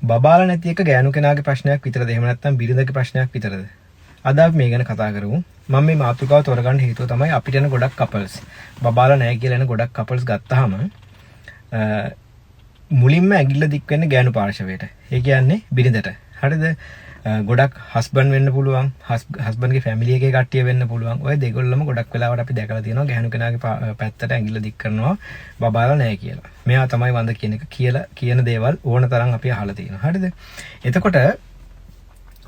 බබාලා නැති එක ගෑනු කෙනාගේ ප්‍රශ්නයක් විතරද? එහෙම නැත්නම් බිරිඳගේ ප්‍රශ්නයක් විතරද? අද අපි මේ ගැන කතා කරමු. මම මේ මාතෘකාව තෝරගන්න හේතුව තමයි අපිට එන ගොඩක් කපල්ස්. බබාලා නැහැ කියලා එන ගොඩක් කපල්ස් ගත්තාම මුලින්ම ඇගිල්ල දික් වෙන්නේ ගෑනු පාර්ශවයට. ඒ කියන්නේ බිරිඳට. හරිද? ගොඩක් හස්බන්ඩ් වෙන්න පුළුවන්, හස්බන්ඩ්ගේ ෆැමිලි එකේ කට්ටිය වෙන්න පුළුවන්. ඔය දෙගොල්ලම ගොඩක් වෙලාවට අපි දැකලා තියෙනවා ගෑනු කෙනාගේ පැත්තට ඇඟිල්ල දික් කරනවා බබාලා නැහැ කියලා. මෙයා තමයි වඳ කියන එක කියලා කියන දේවල් ඕන තරම් අපි අහලා තියෙනවා. හරිද? එතකොට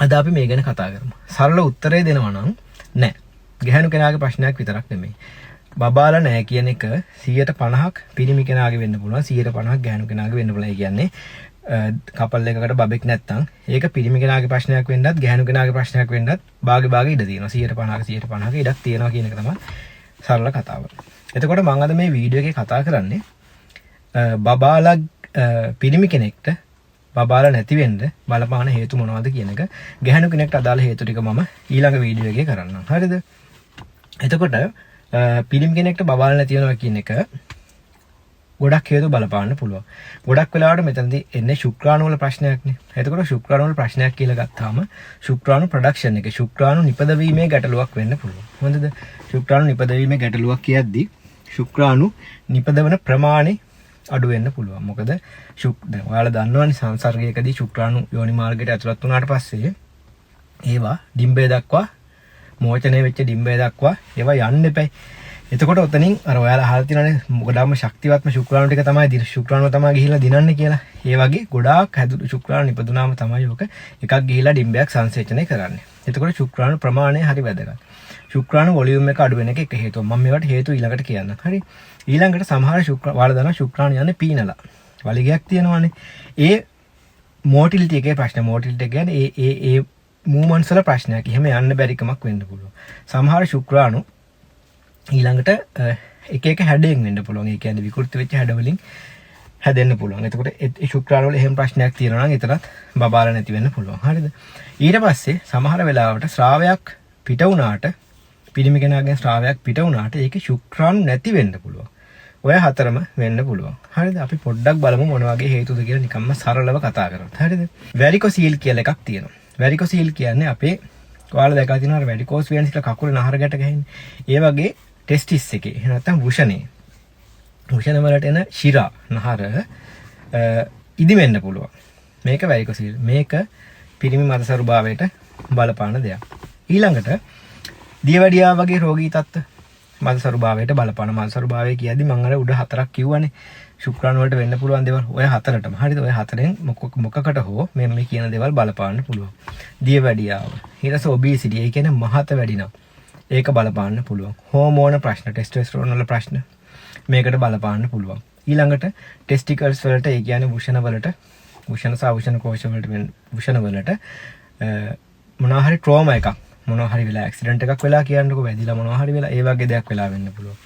අද අපි මේ ගැන කතා කරමු. සරල උත්තරය දෙනවා නම් නෑ. ගෑනු කෙනාගේ ප්‍රශ්නයක් විතරක් නෙමෙයි. බබාලා නැහැ කියන එක 150ක් පිරිමි කෙනාගේ වෙන්න පුළුවන්, 150ක් ගෑනු කෙනාගේ වෙන්න පුළුවන්. ඒ කියන්නේ කපල් එකකට බබෙක් නැත්තම් ඒක පිරිමි කෙනාගේ ප්‍රශ්නයක් වෙන්නත් ගෑනු කෙනාගේ ප්‍රශ්නයක් වෙන්නත් භාගේ ඉඩ තියෙනවා. 150ක ඉඩක් තියෙනවා කියන එක තමයි සරල කතාව. එතකොට මම අද මේ වීඩියෝ එකේ කතා කරන්නේ බබාලා පිරිමි කෙනෙක්ට බබාලා නැති වෙන්න බලපාන හේතු මොනවද කියන එක. ගැහණු කෙනෙක්ට අදාළ හේතු ටික මම ඊළඟ වීඩියෝ එකේ කරන්නම්. හරිද? එතකොට පිරිමි කෙනෙක්ට බබාලා නැති වෙනවා කියන එක ගොඩක් හේතු බලපාන්න පුළුවන්. ගොඩක් වෙලාවට මෙතනදී එන්නේ ශුක්‍රාණු වල ප්‍රශ්නයක්නේ. එතකොට ශුක්‍රාණු වල ප්‍රශ්නයක් කියලා ගත්තාම ශුක්‍රාණු ප්‍රොඩක්ෂන් එක, ශුක්‍රාණු නිපදවීමේ ගැටලුවක් වෙන්න පුළුවන්. හොඳද? ශුක්‍රාණු නිපදවීමේ ගැටලුවක් කියද්දී ශුක්‍රාණු නිපදවන ප්‍රමාණය අඩු වෙන්න පුළුවන්. මොකද දැන් ඔයාලා දන්නවනේ සංසර්ගයකදී ශුක්‍රාණු යෝනි මාර්ගයට ඇතුළත් වුණාට පස්සේ ඒවා ඩිම්බය දක්වා මෝචනය වෙච්ච ඩිම්බය දක්වා ඒවා යන්න එපයි. එතකොට ඔතනින් අර ඔයාලා අහලා තියෙනවානේ ගොඩාක්ම ශක්තිවත්ම ශුක්‍රාණු ටික තමයි ශුක්‍රාණුව තමයි ගිහිල්ලා දිනන්නේ කියලා. ඒ වගේ ගොඩාක් හැදුණු ශුක්‍රාණු නිපදුනාම තමයි ඔක එකක් ගිහිල්ලා ඩිම්බයක් සංසේචනය කරන්නේ. එතකොට ශුක්‍රාණු ප්‍රමාණය හරි වැදගත්. ශුක්‍රාණු වොලියුම් එක අඩු වෙන එක හේතුව. මම මේවට හේතු ඊළඟට කියන්නම්. හරි. ඊළඟට සමහර ඔයාලා දන්නවා ශුක්‍රාණු යන්නේ පීනලා. වලිගයක් තියෙනවානේ. ඒ මොටිලිටි එකේ ප්‍රශ්න. මොටිලිටි එක කියන්නේ ඒ මූවමන්ට්ස් වල ප්‍රශ්නයක්. එහෙම යන්න බැරි කමක් වෙන්න පුළුවන්. සමහර ශුක්‍රාණු ඊළඟට එක එක හැඩයෙන් වෙන්න පුළුවන්. ඒ කියන්නේ විකෘති වෙච්ච හැඩ වලින් හැදෙන්න පුළුවන්. එතකොට ඒ ශුක්‍රාණු වල එහෙම ප්‍රශ්නයක් තියෙනවා නම් එතරම් බබාලා නැති වෙන්න පුළුවන්. හරිද? ඊට පස්සේ සමහර වෙලාවට ස්‍රාවයක් පිට වුණාට, පිරිමි කෙනාගෙන් ස්‍රාවයක් පිට වුණාට ඒකේ ශුක්‍රාණු නැති වෙන්න පුළුවන්. ඔය හතරම වෙන්න පුළුවන්. හරිද? අපි පොඩ්ඩක් බලමු මොන වගේ හේතුද කියලා නිකම්ම සරලව කතා කරමු. හරිද? වැරිකොසීල් කියලා එකක් තියෙනවා. වැරිකොසීල් කියන්නේ අපේ ඔයාලා දැකලා තියෙනවා වැරිකෝස් වෙන්ස් කියලා කකුලේ නහර ගැට ගහන්නේ. ඒ වගේ ටෙස්ටිස් එකේ එහෙම නැත්නම් වෘෂණේ වලට එන ශිරා නහර ඉදිමෙන්න පුළුවන්. මේක වැරිකොසීල්. මේක පිරිමි මදසරුභාවයට බලපාන දෙයක්. ඊළඟට දියවැඩියා වගේ රෝගී තත්ත්ව මදසරුභාවයට බලපාන. මදසරුභාවය කියද්දි මම අර උඩ හතරක් කිව්වනේ. ශුක්‍රාණු වලට වෙන්න පුළුවන් දේවල් ඔය හතරටම. හරිද? ඔය හතරෙන් මොකකට හෝ මේ කියන දේවල් බලපාන්න පුළුවන්. දියවැඩියාව. ඊට පස්සේ ඔබීසිටි. ඒ කියන්නේ මහත වැඩිනවා. ඒක බලපාන්න පුළුවන්. හෝමෝන ප්‍රශ්න, ටෙස්ටොස්ටෙරෝන් වල ප්‍රශ්න මේකට බලපාන්න පුළුවන්. ඊළඟට ටෙස්ටිකල්ස් වලට, ඒ කියන්නේ වෘෂණ වලට, වෘෂණ සහ වෘෂණ කෝෂ වලට වෘෂණ වලට මොනවා හරි ට්‍රෝමා එකක්, මොනවා හරි වෙලා ඇක්සිඩන්ට් එකක් වෙලා කියන්නකො වැදිලා මොනවා හරි වෙලා ඒ වගේ දෙයක් වෙලා වෙන්න පුළුවන්.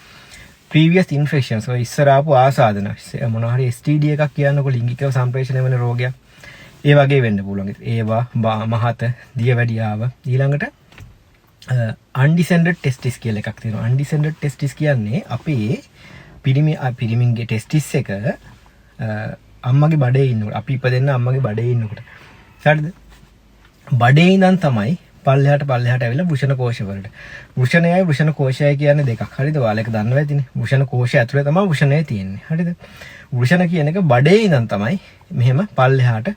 ප්‍රීවියස් ඉන්ෆෙක්ෂන්ස්, ඔය ඉස්සර ආපු ආසාදන මොනවා හරි STD එකක් කියන්නකො ලිංගිකව සම්ප්‍රේෂණය වෙන රෝගයක්. ඒ වගේ වෙන්න පුළුවන්. ඒවා මහත, දියවැඩියාව. ඊළඟට අන්ඩිසෙන්ඩඩ් ටෙස්ටිස් කියලා එකක් තියෙනවා. අන්ඩිසෙන්ඩඩ් ටෙස්ටිස් කියන්නේ අපේ පිරිමින්ගේ ටෙස්ටිස් එක අම්මගේ බඩේ ඉන්නකොට, අපි ඉපදෙන්න අම්මගේ බඩේ ඉන්නකොට. හරිද? බඩේ ඉඳන් තමයි පල්ලෙහාට ඇවිල්ලා වෘෂණ කෝෂ වලට. වෘෂණයයි වෘෂණ කෝෂයයි කියන්නේ දෙකක්. හරිද? ඔයාලා ඒක දන්නවා ඇතිනේ. වෘෂණ කෝෂය ඇතුලේ තමයි වෘෂණය තියෙන්නේ. හරිද? වෘෂණ කියන එක බඩේ ඉඳන් තමයි මෙහෙම පල්ලෙහාට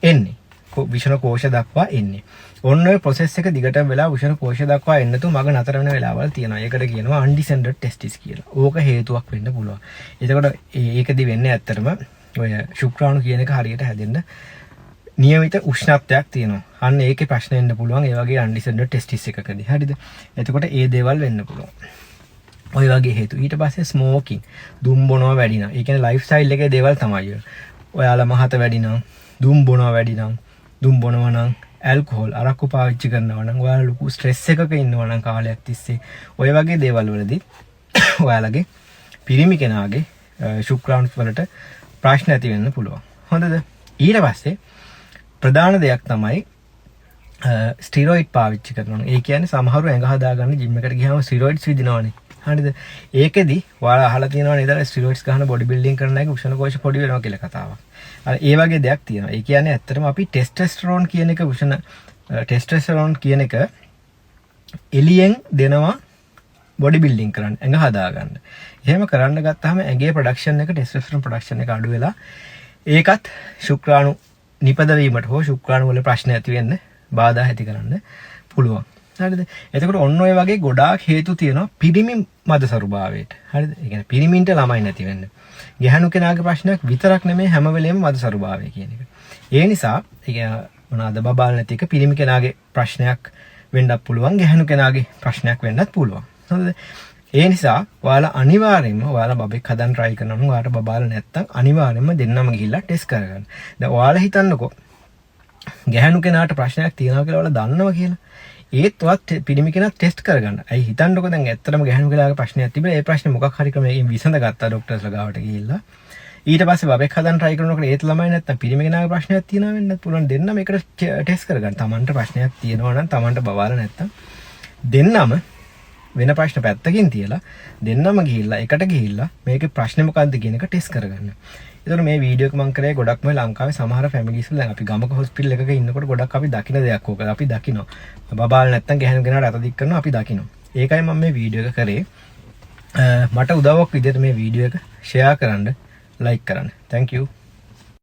එන්නේ. වෘෂණ කෝෂ දක්වා එන්නේ. ඔන්න ඔය ප්‍රොසෙස් එක දිගටම වෙලා වෘෂණ කෝෂ දක්වා එන්නතු මග නතර වෙන වෙලාවල් තියෙනවා. ඒකට කියනවා අන්ඩිසෙන්ඩඩ් ටෙස්ටිස් කියලා. ඕක හේතුවක් වෙන්න පුළුවන්. එතකොට ඒකදී වෙන්නේ ඇත්තටම ඔය ශුක්‍රාණු කියන එක හරියට හැදෙන්න නියමිත උෂ්ණත්වයක් තියෙනවා. අන්න ඒකේ ප්‍රශ්න එන්න පුළුවන් ඒ වගේ අන්ඩිසෙන්ඩඩ් ටෙස්ටිස් එකකදී. හරිද? එතකොට ඒ දේවල් වෙන්න පුළුවන්. ඔය වගේ හේතු. ඊට පස්සේ ස්මෝකින්, දුම් බොනවා වැඩි නම්. ඒ කියන්නේ ලයිෆ් ස්ටයිල් එකේ දේවල් තමයි. ඔයාලා මහත වැඩි නම්, දුම් බොනවා වැඩි නම්, දුම් බොනවා නම්, ඇල්කොහොල් අරක්කු පාවිච්චි කරනවා නම්, ඔයාලා ලොකු ස්ට්‍රෙස් එකක ඉන්නවා නම් කාලයක් තිස්සේ, ඔය වගේ දේවල් වලදී ඔයාලගේ පිරිමි කෙනාගේ ශුක්‍රාණු වලට ප්‍රශ්න ඇති වෙන්න පුළුවන්. හොඳද? ඊට පස්සේ ප්‍රධාන දෙයක් තමයි ස්ටිරොයිඩ් පාවිච්චි කරනවා. ඒ කියන්නේ සමහරව ඇඟ හදාගන්න ජිම් එකට ගියාම ස්ටිරොයිඩ්ස් විදිනවනේ. හරිද? ඒකෙදි ඔයාලා අහලා තියෙනවා නේද ස්ටිරොයිඩ්ස් ගන්න බොඩි බිල්ඩින් කරන එක වෘෂණ කෝෂ පොඩි වෙනවා කියලා කතාවක්. අර ඒ වගේ දෙයක් තියෙනවා. ඒ කියන්නේ ඇත්තටම අපි ටෙස්ටොස්ටෙරෝන් කියන එක ටෙස්ටොස්ටෙරෝන් කියන එක එළියෙන් දෙනවා බොඩි බිල්ඩින් කරන්න, ඇඟ හදාගන්න. එහෙම කරන්න ගත්තාම ඇඟේ ප්‍රොඩක්ෂන් එක ටෙස්ටොස්ටෙරෝන් ප්‍රොඩක්ෂන් එක අඩු වෙලා ඒකත් ශුක්‍රාණු නිපදවීමට හෝ ශුක්‍රාණු වල ප්‍රශ්න ඇති වෙන්න බාධා ඇති කරන්න පුළුවන්. හරිද? එතකොට ඔන්න ඔය වගේ ගොඩාක් හේතු තියෙනවා පිරිමි මදසරුභාවයට. හරිද? ඒ කියන්නේ පිරිමින්ට ළමයි නැති වෙන්න. ගැහණු කෙනාගේ ප්‍රශ්නයක් විතරක් නෙමෙයි හැම වෙලෙම මදසරුභාවය කියන එක. ඒ නිසා මොනවාද බබාල් නැති එක පිරිමි කෙනාගේ ප්‍රශ්නයක් වෙන්නත් පුළුවන්, ගැහණු කෙනාගේ ප්‍රශ්නයක් වෙන්නත් පුළුවන්. හරිද? ඒ නිසා ඔයාලා අනිවාර්යයෙන්ම ඔයාලා බබෙක් හදන්න try කරනවා නම් ඔයාලට බබාලා නැත්තම් අනිවාර්යයෙන්ම දෙන්නම ගිහිල්ලා ටෙස්ට් කරගන්න. දැන් ඔයාලා හිතන්නකෝ ගැහණු කෙනාට ප්‍රශ්නයක් තියෙනවා කියලා ඔයාලා දන්නවා කියලා. ඒත් ඔයත් පිරිමි කෙනා ටෙස්ට් කරගන්න. ඇයි හිතන්නකෝ දැන් ඇත්තටම ගැහණු කෙනාගේ ප්‍රශ්නයක් තිබුණා. ඒ ප්‍රශ්නේ මොකක් හරි ක්‍රමයකින් විසඳගත්තා ડોක්ටර්ස්ලා ගාවට ගිහිල්ලා. ඊට පස්සේ බබෙක් හදන්න try කරනකොට ඒත් ළමයි නැත්තම් පිරිමි කෙනාගේ ප්‍රශ්නයක් තියෙනවා වෙන්නත් පුළුවන්. දෙන්නම එකට ටෙස්ට් කරගන්න. Tamanට ප්‍රශ්නයක් තියෙනවා නම් Tamanට බබාලා නැත්තම් දෙන්නම වෙන ප්‍රශ්න පැත්තකින් තියලා දෙන්නම ගිහිල්ලා එකට ගිහිල්ලා මේකේ ප්‍රශ්නේ මොකක්ද කියන එක ටෙස්ට් කරගන්න. ඒතකොට මේ වීඩියෝ එක මම කරේ ගොඩක්ම ලංකාවේ සමහර ෆැමිලිස් වල දැන් අපි ගමක හොස්පිටල් එකක ඉන්නකොට ගොඩක් අපි දකින දෙයක් ඕක. අපි දකිනවා. බබාල් නැත්තම් ගැහණු කෙනාට අත දික් කරනවා අපි දකිනවා. ඒකයි මම මේ වීඩියෝ එක කරේ. මට උදව්වක් විදිහට මේ වීඩියෝ එක ෂෙයා කරන්න, ලයික් කරන්න. Thank you.